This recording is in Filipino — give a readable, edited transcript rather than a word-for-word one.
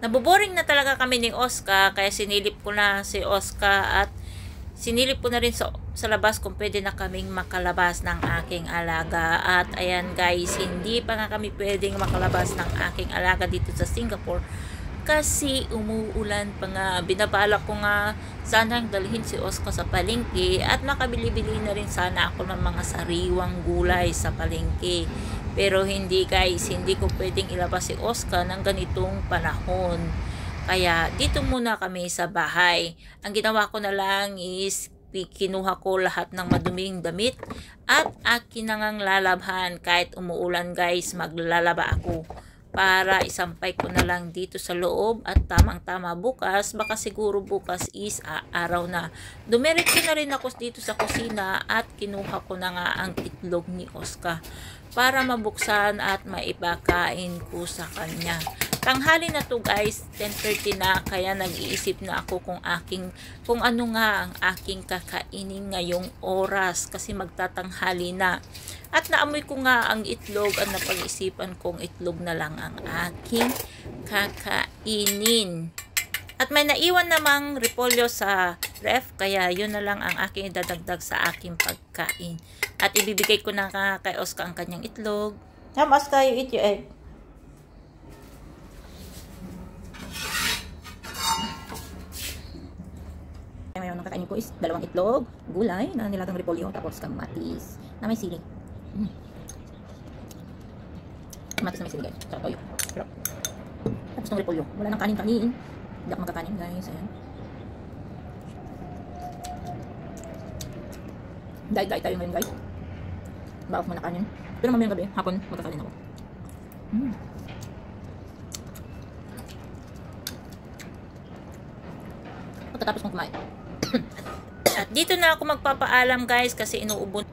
Naboboring na talaga kami ni Oscar, kaya sinilip ko na si Oscar at sinilip ko na rin sa labas kung pwede na kaming makalabas ng aking alaga. At ayan guys, hindi pa nga kami pwedeng makalabas ng aking alaga dito sa Singapore kasi umuulan pa nga. Binabalak ko nga sanang dalhin si Oscar sa palengke at makabili-bili na rin sana ako ng mga sariwang gulay sa palengke. Pero hindi guys, hindi ko pwedeng ilabas si Oscar ng ganitong panahon. Kaya dito muna kami sa bahay. Ang ginawa ko na lang is kinuha ko lahat ng maduming damit at akin nangang lalabhan. Kahit umuulan guys, maglalaba ako para isampay ko na lang dito sa loob at tamang-tama bukas, baka siguro bukas is araw na. Dumiretso na rin ako dito sa kusina at kinuha ko na nga ang itlog ni Oscar para mabuksan at maipakain ko sa kanya. Tanghali na to guys, 10:30 na, kaya nag-iisip na ako kung ano nga ang aking kakainin ngayong oras kasi magtatanghali na. At naamoy ko nga ang itlog at napag-isipan kong itlog na lang ang aking kakainin. At may naiwan namang repolyo sa ref, kaya yun na lang ang aking idadagdag sa aking pagkain. At ibibigay ko na kay Oscar ang kanyang itlog. Come Oscar, you eat your egg. Ngayon ang kakainin ko is dalawang itlog, gulay na nilagang repolyo, tapos kamatis na may sili. Kamatis na may sili guys, sa toyo. Tapos ng repolyo, wala nang kanin-kanin. Hindi ako magkakanin guys, ayan. Diet tayo ngayon guys. Bawas mo na kanin. Pero mamayang gabi, hapon, magkakanin ako. Pagkatapos kong kumain. At dito na ako magpapaalam guys kasi inuubon